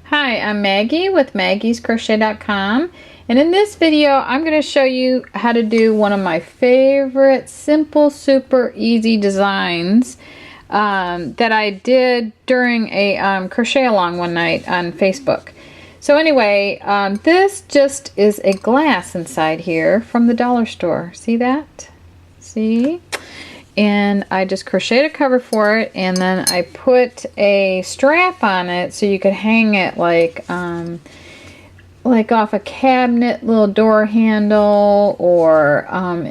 Hi, I'm Maggie with maggiescrochet.com, and in this video I'm going to show you how to do one of my favorite simple, super easy designs that I did during a crochet along one night on Facebook. So anyway, this just is a glass inside here from the dollar store. See that? See? And I just crocheted a cover for it, and then I put a strap on it so you could hang it like off a cabinet, little door handle, or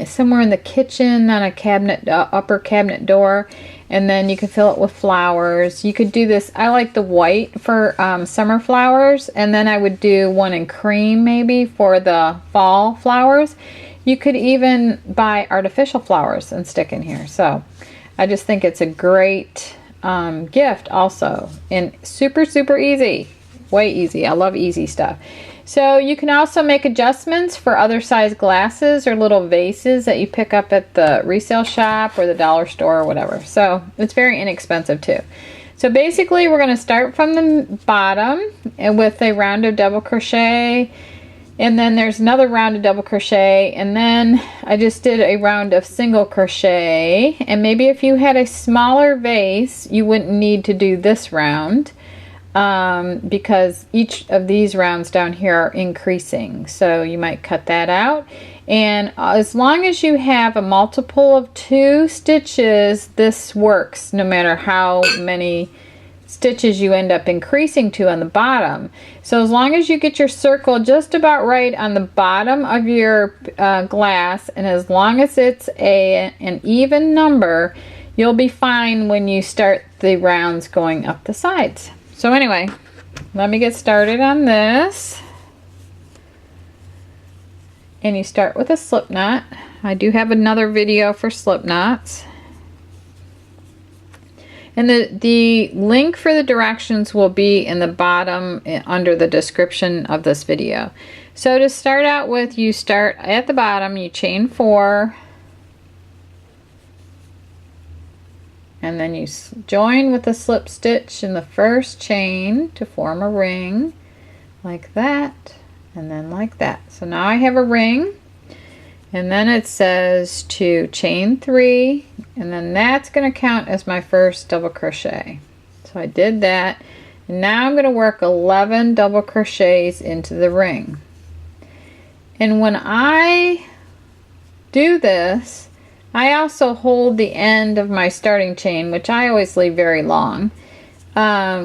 somewhere in the kitchen on a cabinet, upper cabinet door. And then you can fill it with flowers. You could do this. I like the white for summer flowers, and then I would do one in cream maybe for the fall flowers. You could even buy artificial flowers and stick in here. So I just think it's a great gift also. And super, super easy. Way easy. I love easy stuff. So you can also make adjustments for other size glasses or little vases that you pick up at the resale shop or the dollar store or whatever. So it's very inexpensive too. So basically we're going to start from the bottom and with a round of double crochet. And then there's another round of double crochet, and then I just did a round of single crochet. And maybe if you had a smaller vase, you wouldn't need to do this round because each of these rounds down here are increasing. So you might cut that out. And as long as you have a multiple of 2 stitches, this works no matter how many stitches you end up increasing to on the bottom. So as long as you get your circle just about right on the bottom of your glass, and as long as it's an even number, you'll be fine when you start the rounds going up the sides. So anyway, let me get started on this. And you start with a slip knot. I do have another video for slip knots. And the link for the directions will be in the bottom under the description of this video. So to start out with, you start at the bottom, you chain 4, and then you join with a slip stitch in the first chain to form a ring, like that, and then like that. So now I have a ring. And then it says to chain 3, and then that's going to count as my first double crochet. So I did that, and now I'm going to work 11 double crochets into the ring. And when I do this, I also hold the end of my starting chain, which I always leave very long,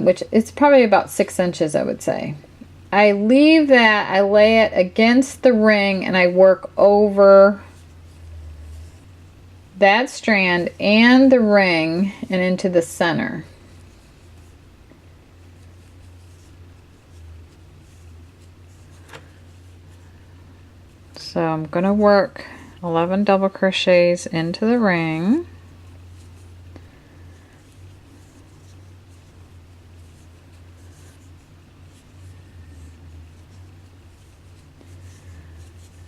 which it's probably about 6 inches, I would say. I leave that, I lay it against the ring, and I work over that strand and the ring and into the center. So I'm going to work 11 double crochets into the ring.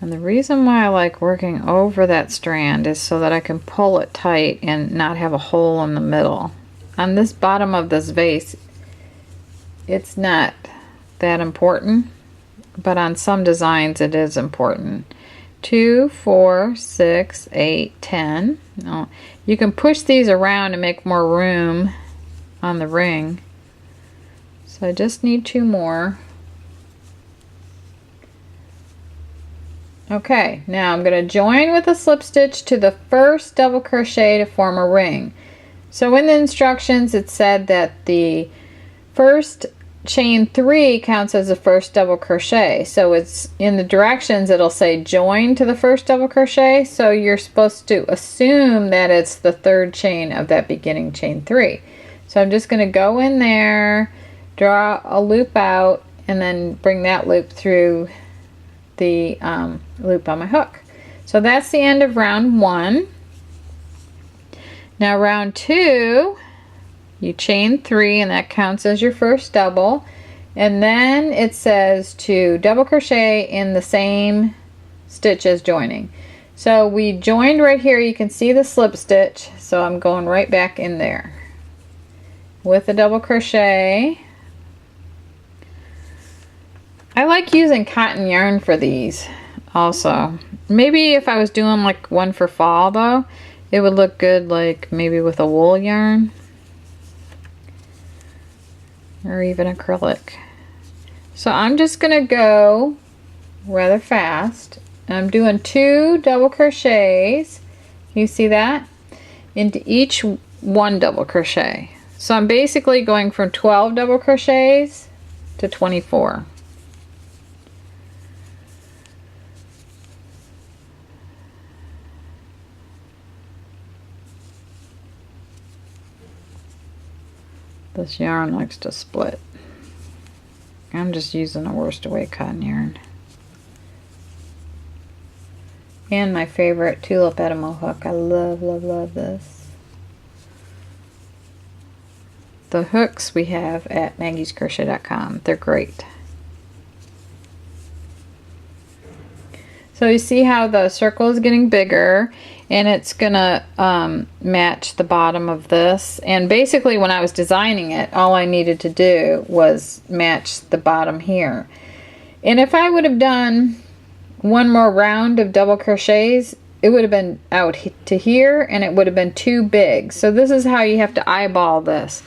And the reason why I like working over that strand is so that I can pull it tight and not have a hole in the middle. On this bottom of this vase, it's not that important, but on some designs it is important. 2, 4, 6, 8, 10. Oh, you can push these around and make more room on the ring. So I just need 2 more. Okay, now I'm going to join with a slip stitch to the first double crochet to form a ring. So in the instructions it said that the first chain 3 counts as the first double crochet. So it's in the directions it'll say join to the first double crochet. So you're supposed to assume that it's the 3rd chain of that beginning chain 3. So I'm just going to go in there, draw a loop out, and then bring that loop through the loop on my hook. So that's the end of round 1. Now round 2, you chain 3, and that counts as your first double, and then it says to double crochet in the same stitch as joining. So we joined right here. You can see the slip stitch, so I'm going right back in there. with a double crochet. I like using cotton yarn for these also. Maybe if I was doing like one for fall though, it would look good like maybe with a wool yarn or even acrylic. So I'm just gonna go rather fast. I'm doing 2 double crochets. You see that? Into each one double crochet. So I'm basically going from 12 double crochets to 24. This yarn likes to split. I'm just using a worsted weight cotton yarn. And my favorite Tulip Etimo hook. I love, love, love this. The hooks we have at maggiescrochet.com. They're great. So you see how the circle is getting bigger, and it's gonna match the bottom of this. And basically when I was designing it, all I needed to do was match the bottom here. And if I would have done one more round of double crochets, it would have been out to here and it would have been too big. So this is how you have to eyeball this.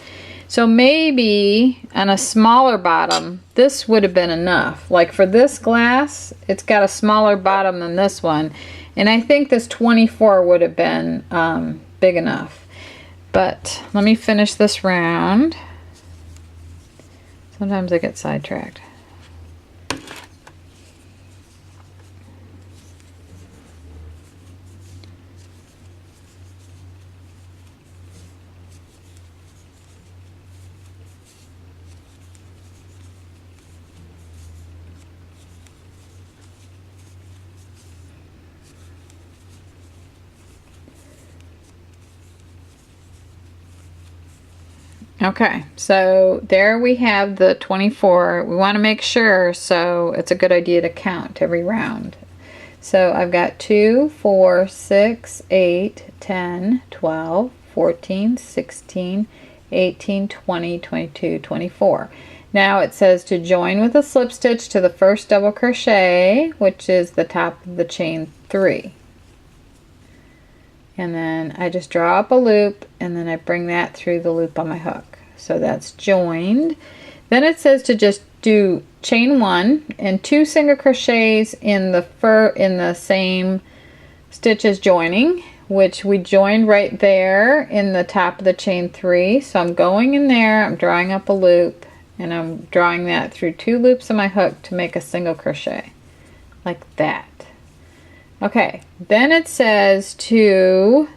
So maybe on a smaller bottom, this would have been enough. Like for this glass, it's got a smaller bottom than this one. And I think this 24 would have been big enough. But let me finish this round. Sometimes I get sidetracked. Okay, so there we have the 24. We want to make sure, so it's a good idea to count every round. So I've got 2, 4, 6, 8, 10, 12, 14, 16, 18, 20, 22, 24. Now it says to join with a slip stitch to the first double crochet, which is the top of the chain 3. And then I just draw up a loop and then I bring that through the loop on my hook. So that's joined. Then it says to just do chain 1 and 2 single crochets in the same stitch as joining, which we joined right there in the top of the chain 3. So I'm going in there, I'm drawing up a loop, and I'm drawing that through 2 loops on my hook to make a single crochet like that. Okay, then it says to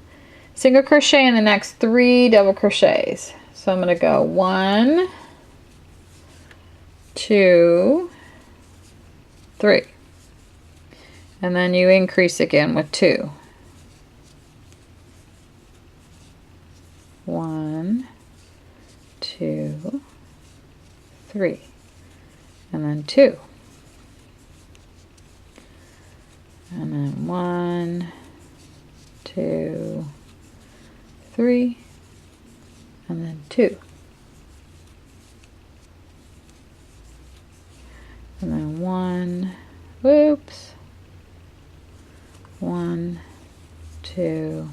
single crochet in the next 3 double crochets. So I'm going to go 1, 2, 3, and then you increase again with 2. 1, 2, 3, and then 2. And then 1, 2, 3, and then 2. And then 1, whoops, 1, 2,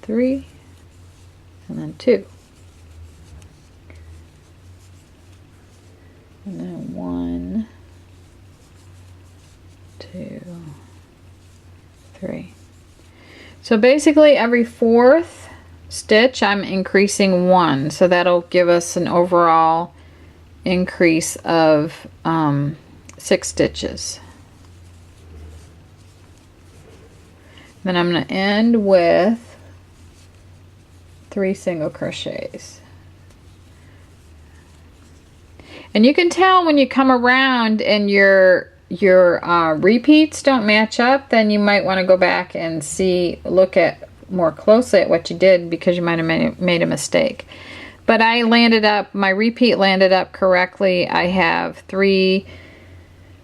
3, and then 2. And then 1, 2, 3. So basically every 4th stitch I'm increasing 1, so that'll give us an overall increase of 6 stitches. Then I'm going to end with 3 single crochets. And you can tell when you come around and your repeats don't match up, then you might want to go back and look at more closely at what you did, because you might have made a mistake. But my repeat landed up correctly. I have 3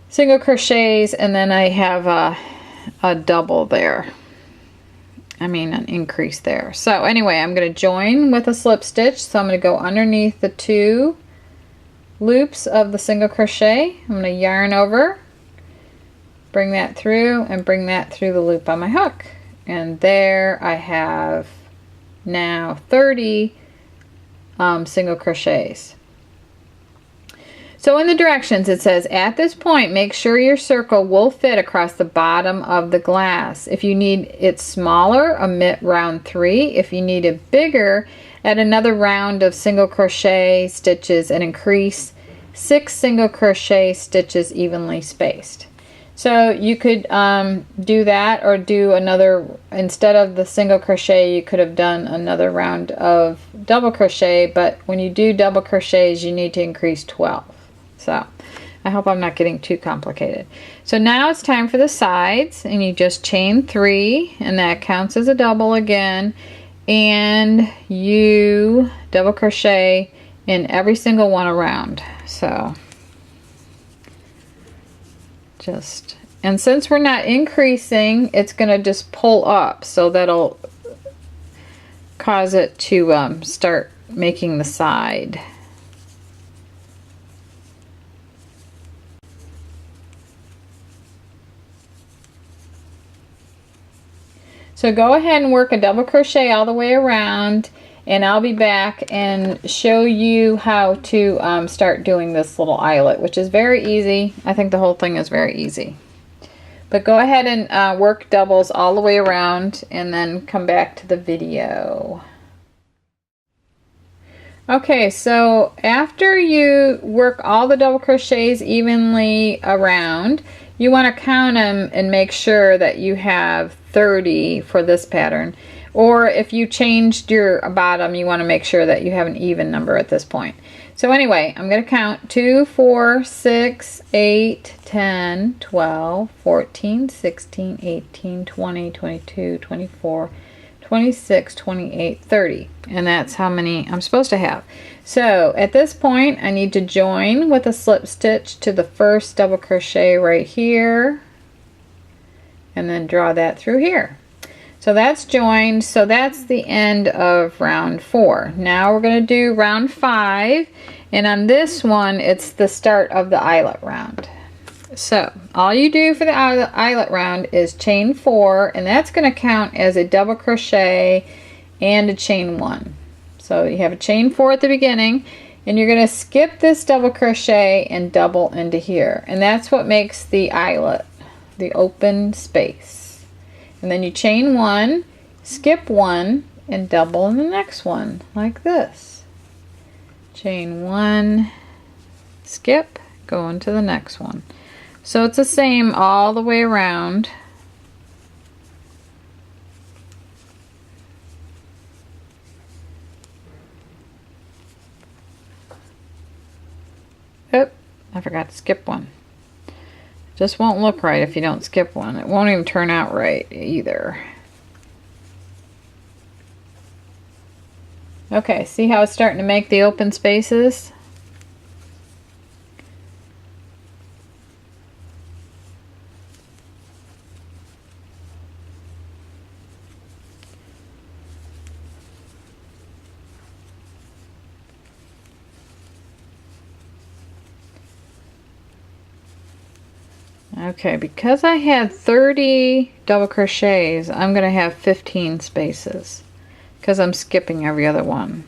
single crochets and then I have a double there. an increase there. So anyway, I'm going to join with a slip stitch. So I'm going to go underneath the 2 loops of the single crochet. I'm going to yarn over, bring that through, and bring that through the loop on my hook. And there I have now 30 single crochets. So in the directions it says, at this point make sure your circle will fit across the bottom of the glass. If you need it smaller, omit round 3. If you need it bigger, add another round of single crochet stitches and increase 6 single crochet stitches evenly spaced. So you could do that, or do another, instead of the single crochet you could have done another round of double crochet, but when you do double crochets you need to increase 12. So I hope I'm not getting too complicated. So now it's time for the sides, and you just chain 3, and that counts as a double again, and you double crochet in every single one around. So just, and since we're not increasing, it's gonna just pull up, so that'll cause it to start making the side. So go ahead and work a double crochet all the way around, and I'll be back and show you how to start doing this little eyelet, which is very easy. I think the whole thing is very easy. But go ahead and work doubles all the way around, and then come back to the video. Okay, so after you work all the double crochets evenly around, you want to count them and make sure that you have 30 for this pattern. Or if you changed your bottom, you want to make sure that you have an even number at this point. So anyway, I'm going to count 2, 4, 6, 8, 10, 12, 14, 16, 18, 20, 22, 24, 26, 28, 30. And that's how many I'm supposed to have. So at this point, I need to join with a slip stitch to the first double crochet right here, and then draw that through here. So that's joined. So that's the end of round 4. Now we're going to do round 5, and on this one it's the start of the eyelet round. So all you do for the eyelet round is chain 4, and that's going to count as a double crochet and a chain 1. So you have a chain 4 at the beginning, and you're going to skip this double crochet and double into here, and that's what makes the eyelet, the open space. And then you chain 1, skip 1, and double in the next one like this. Chain 1, skip, go into the next one. So it's the same all the way around. Oop, I forgot to skip one. Just won't look right if you don't skip one. It won't even turn out right either. Okay, see how it's starting to make the open spaces? Okay, because I had 30 double crochets, I'm going to have 15 spaces because I'm skipping every other one.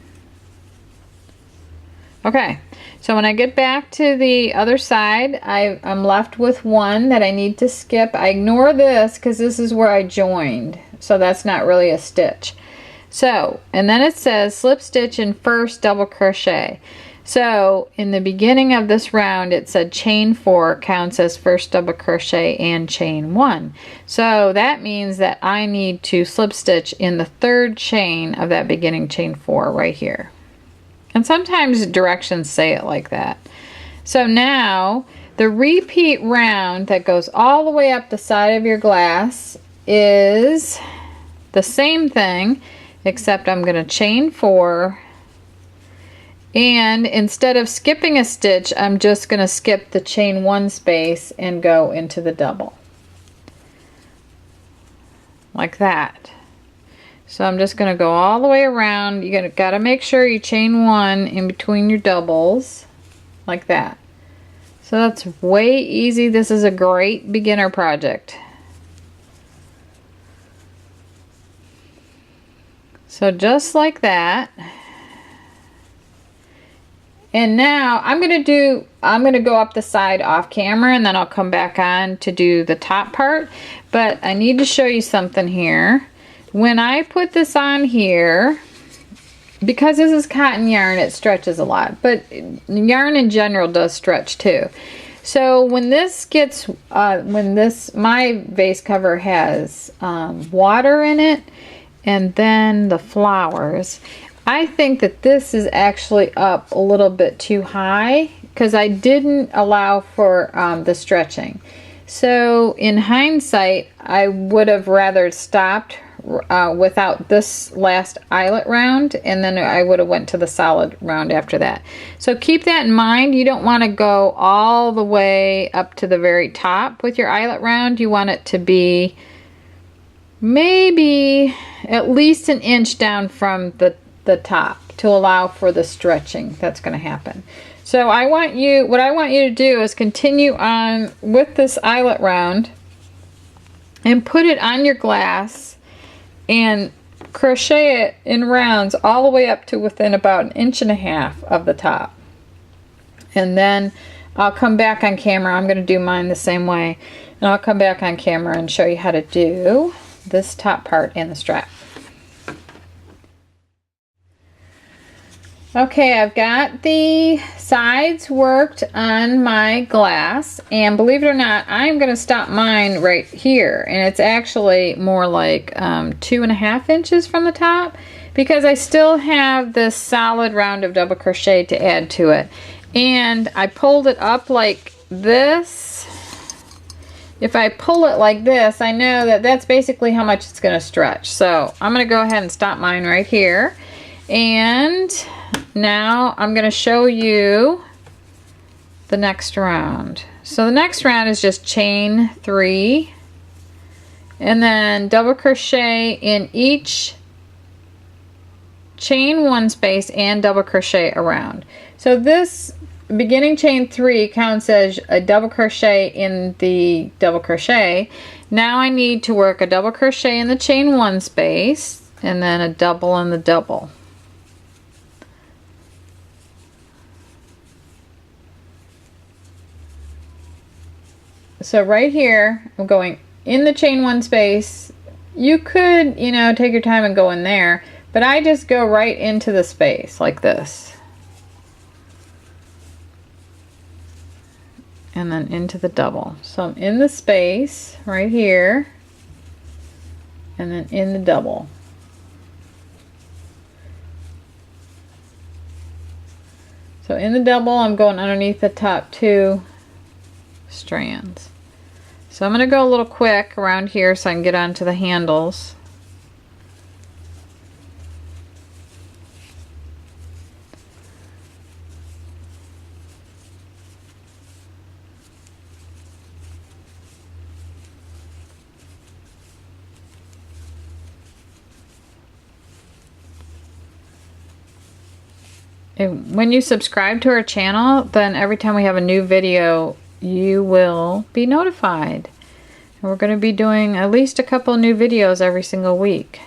Okay, so when I get back to the other side, I'm left with one that I need to skip. I ignore this because this is where I joined, so that's not really a stitch. So, and then it says slip stitch in first double crochet. So in the beginning of this round it said chain 4 counts as first double crochet and chain 1. So that means that I need to slip stitch in the third chain of that beginning chain 4 right here. And sometimes directions say it like that. So now the repeat round that goes all the way up the side of your glass is the same thing, except I'm going to chain 4. And instead of skipping a stitch, I'm just going to skip the chain 1 space and go into the double. Like that. So I'm just going to go all the way around. You got to make sure you chain 1 in between your doubles, like that. So that's way easy. This is a great beginner project. So just like that. And now I'm going to go up the side off camera, and then I'll come back on to do the top part. But I need to show you something here. When I put this on here, because this is cotton yarn, it stretches a lot, but yarn in general does stretch too. So when this gets, my vase cover has water in it, and then the flowers, I think that this is actually up a little bit too high because I didn't allow for the stretching. So in hindsight, I would have rather stopped without this last eyelet round, and then I would have went to the solid round after that. So keep that in mind. You don't want to go all the way up to the very top with your eyelet round. You want it to be maybe at least an inch down from the top to allow for the stretching that's going to happen. So what I want you to do is continue on with this eyelet round and put it on your glass and crochet it in rounds all the way up to within about 1.5 inches of the top. And then I'll come back on camera. I'm going to do mine the same way. And I'll come back on camera and show you how to do this top part and the strap. Okay, I've got the sides worked on my glass, and believe it or not, I'm going to stop mine right here, and it's actually more like 2.5 inches from the top, because I still have this solid round of double crochet to add to it. And I pulled it up like this. If I pull it like this, I know that that's basically how much it's going to stretch. So I'm going to go ahead and stop mine right here. And now I'm going to show you the next round. So the next round is just chain 3 and then double crochet in each chain 1 space and double crochet around. So this beginning chain 3 counts as a double crochet in the double crochet. Now I need to work a double crochet in the chain 1 space and then a double in the double. So right here, I'm going in the chain 1 space. You could, take your time and go in there, but I just go right into the space like this. And then into the double. So I'm in the space right here, and then in the double. So in the double, I'm going underneath the top 2 strands. So I'm going to go a little quick around here so I can get onto the handles. And when you subscribe to our channel, then every time we have a new video, you will be notified. And we're going to be doing at least a couple new videos every single week.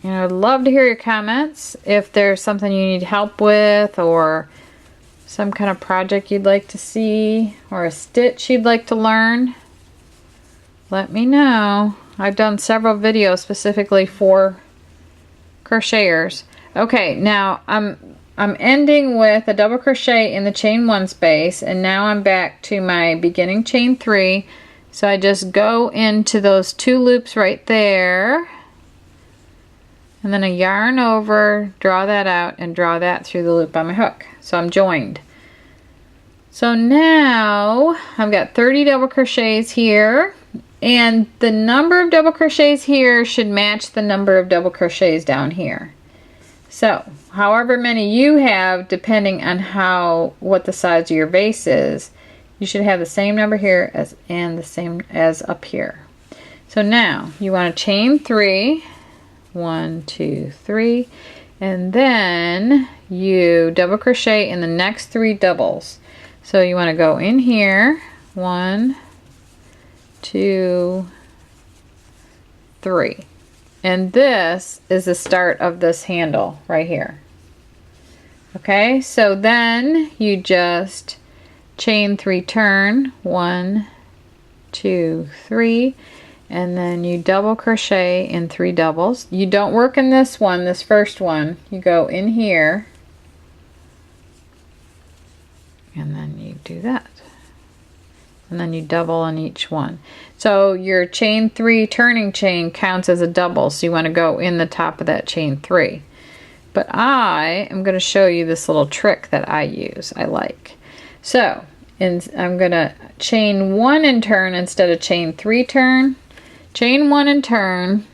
And I'd love to hear your comments if there's something you need help with, or some kind of project you'd like to see, or a stitch you'd like to learn. Let me know. I've done several videos specifically for crocheters. Okay, now I'm ending with a double crochet in the chain 1 space, and now I'm back to my beginning chain 3. So I just go into those 2 loops right there, and then I yarn over, draw that out, and draw that through the loop on my hook. So I'm joined. So now I've got 30 double crochets here, and the number of double crochets here should match the number of double crochets down here. So however many you have, depending on what the size of your vase is, you should have the same number here and the same as up here. So So now you want to chain 3, 1, 2, 3, and then you double crochet in the next 3 doubles. So you want to go in here, 1, 2, 3, and this is the start of this handle right here. Okay, so then you just chain 3, turn, 1, 2, 3, and then you double crochet in 3 doubles. You don't work in this one, this first one. You go in here, and then you do that. And then you double on each one. So your chain 3 turning chain counts as a double, so you want to go in the top of that chain 3. But I am going to show you this little trick that I use, I like. So I'm going to chain 1 and turn instead of chain 3 turn. Chain 1 and turn,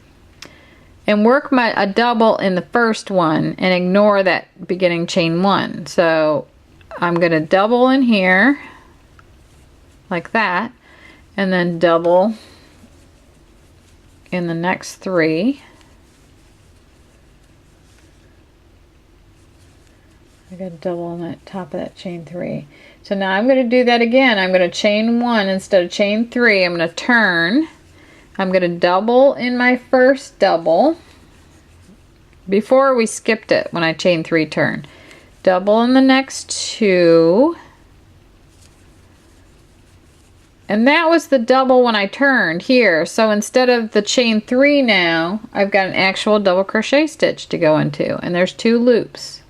and work a double in the first one and ignore that beginning chain 1. So I'm going to double in here like that, and then double in the next 3. I got a double on the top of that chain 3. So now I'm going to do that again. I'm going to chain 1 instead of chain 3. I'm going to turn. I'm going to double in my first double. Before we skipped it when I chain 3 turn. Double in the next 2. And that was the double when I turned here. So instead of the chain 3 now, I've got an actual double crochet stitch to go into. And there's 2 loops.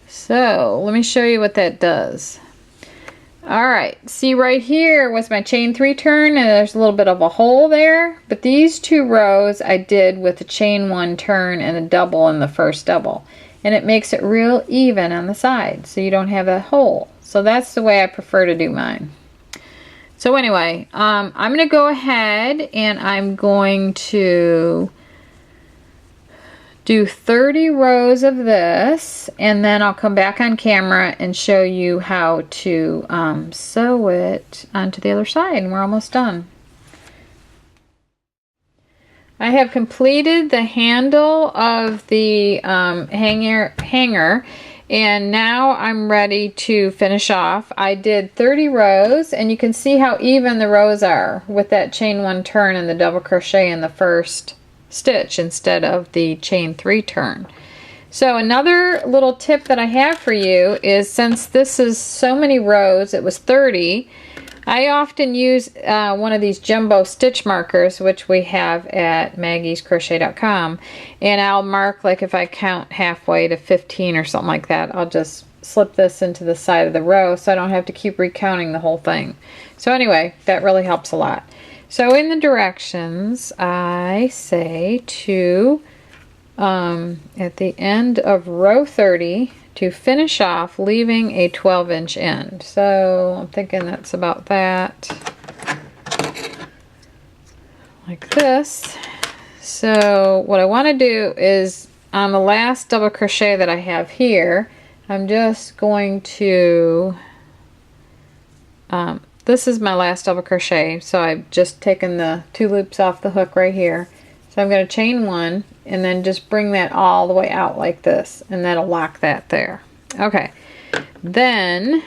So let me show you what that does. Alright, see right here was my chain 3 turn, and there's a little bit of a hole there. But these 2 rows I did with the chain 1 turn and a double in the first double. And it makes it real even on the side, so you don't have a hole. So that's the way I prefer to do mine. So anyway, I'm going to go ahead and I'm going to do 30 rows of this, and then I'll come back on camera and show you how to sew it onto the other side, and we're almost done. I have completed the handle of the hanger, and now I'm ready to finish off. I did 30 rows, and you can see how even the rows are with that chain 1 turn and the double crochet in the first stitch instead of the chain 3 turn. So another little tip that I have for you is, since this is so many rows, it was 30, I often use one of these jumbo stitch markers, which we have at maggiescrochet.com, and I'll mark, like if I count halfway to 15 or something like that, I'll just slip this into the side of the row so I don't have to keep recounting the whole thing. So anyway, that really helps a lot. So in the directions, I say to, at the end of row 30, to finish off leaving a 12-inch end. So I'm thinking that's about that. Like this. So what I want to do is, on the last double crochet that I have here, I'm just going to, this is my last double crochet, so I've just taken the 2 loops off the hook right here. So I'm going to chain 1 and then just bring that all the way out like this, and that'll lock that there. Okay, then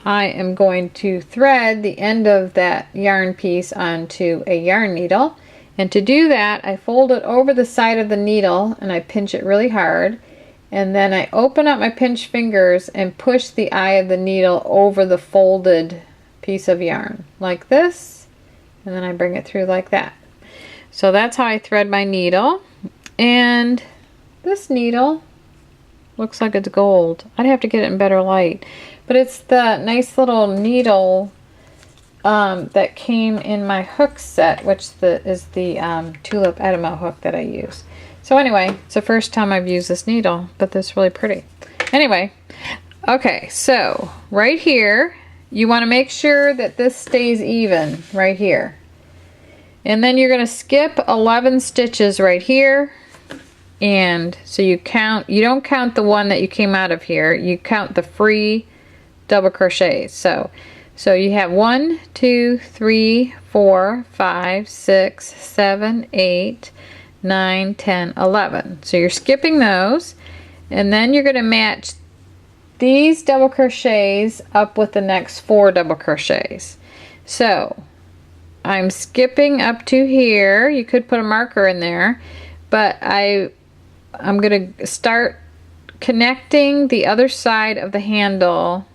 I am going to thread the end of that yarn piece onto a yarn needle, and to do that I fold it over the side of the needle and I pinch it really hard, and then I open up my pinch fingers and push the eye of the needle over the folded piece of yarn like this, and then I bring it through like that. So that's how I thread my needle, and this needle looks like it's gold. I'd have to get it in better light, but it's the nice little needle that came in my hook set, which is the Tulip Etimo hook that I use. So anyway, it's the first time I've used this needle, but this is really pretty. Anyway, okay, so right here you want to make sure that this stays even right here. And then you're going to skip 11 stitches right here. And so you don't count the one that you came out of here. You count the free double crochets. So So you have 1, 2, 3, 4, 5, 6, 7, 8, 9, 10, 11. So you're skipping those, and then you're going to match these double crochets up with the next 4 double crochets. So I'm skipping up to here. You could put a marker in there, but I'm going to start connecting the other side of the handle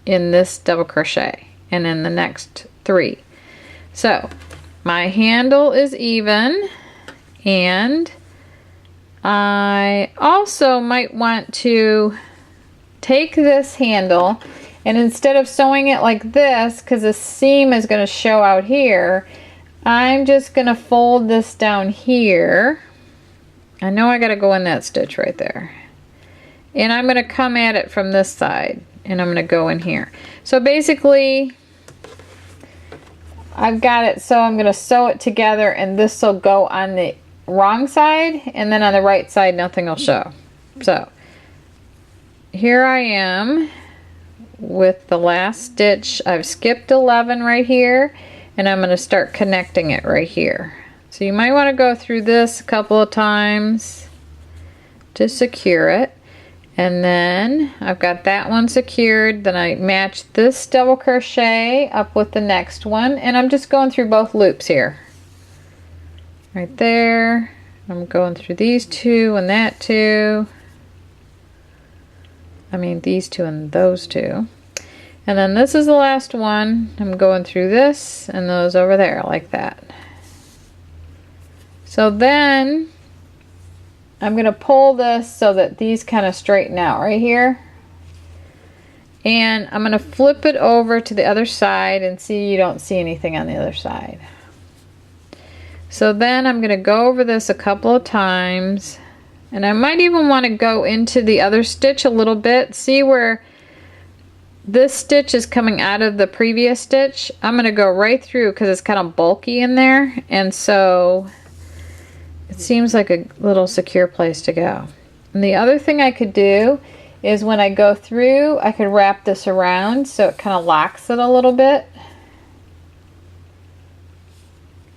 in this double crochet and in the next 3. So my handle is even, and I also might want to take this handle, and instead of sewing it like this, because the seam is going to show out here, I'm just going to fold this down here. I know I got to go in that stitch right there, and I'm going to come at it from this side, and I'm going to go in here. So basically I've got it, so I'm going to sew it together, and this will go on the wrong side, and then on the right side nothing will show. So here I am with the last stitch. I've skipped 11 right here, and I'm going to start connecting it right here. So you might want to go through this a couple of times to secure it. And then I've got that one secured. Then I match this double crochet up with the next one, and I'm just going through both loops here. Right there. I'm going through these 2 and that 2. I mean these 2 and those 2. And then this is the last one. I'm going through this and those over there like that. So then I'm going to pull this so that these kind of straighten out right here. And I'm going to flip it over to the other side, and see, you don't see anything on the other side. So then I'm going to go over this a couple of times, and I might even want to go into the other stitch a little bit. See where this stitch is coming out of the previous stitch? I'm going to go right through because it's kind of bulky in there, and so it seems like a little secure place to go. And the other thing I could do is when I go through, I could wrap this around so it kind of locks it a little bit.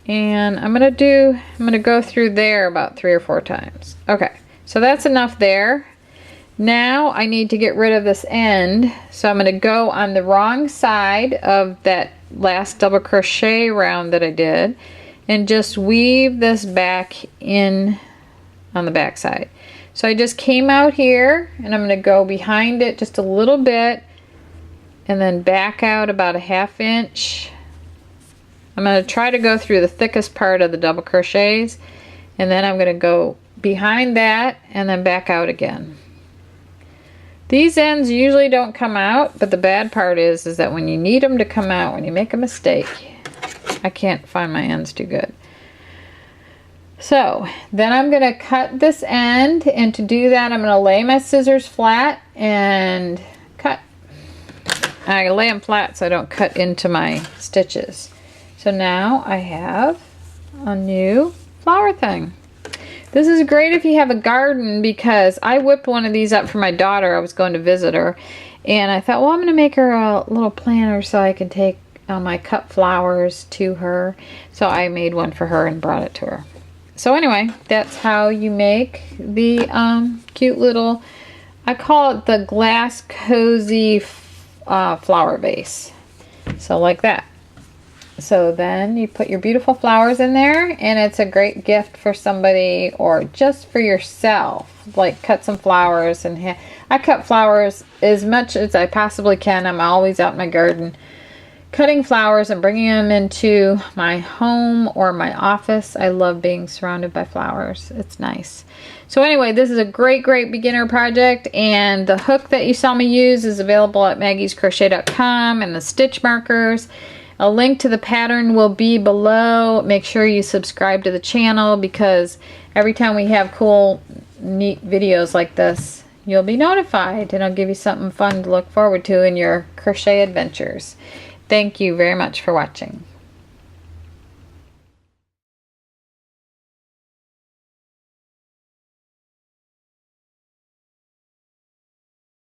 And I'm gonna go through there about 3 or 4 times. Okay, so that's enough there. Now I need to get rid of this end, so I'm gonna go on the wrong side of that last double crochet round that I did, and just weave this back in on the back side. So I just came out here, and I'm going to go behind it just a little bit, and then back out about a 1/2 inch. I'm going to try to go through the thickest part of the double crochets, and then I'm going to go behind that and then back out again. These ends usually don't come out, but the bad part is that when you need them to come out, when you make a mistake, I can't find my ends too good. So then I'm going to cut this end, and to do that I'm going to lay my scissors flat and cut. I lay them flat so I don't cut into my stitches. So now I have a new flower thing. This is great if you have a garden, because I whipped one of these up for my daughter. I was going to visit her, and I thought, well, I'm going to make her a little planter so I can take my cut flowers to her. So I made one for her and brought it to her. So anyway, that's how you make the cute little, I call it the glass cozy flower vase. So like that. So then you put your beautiful flowers in there, and it's a great gift for somebody or just for yourself. Like cut some flowers, and I cut flowers as much as I possibly can. I'm always out in my garden cutting flowers and bringing them into my home or my office. I love being surrounded by flowers. It's nice. So anyway, this is a great beginner project, and the hook that you saw me use is available at maggiescrochet.com, and the stitch markers. A link to the pattern will be below. Make sure you subscribe to the channel, because every time we have cool, neat videos like this, you'll be notified, and I'll give you something fun to look forward to in your crochet adventures. Thank you very much for watching.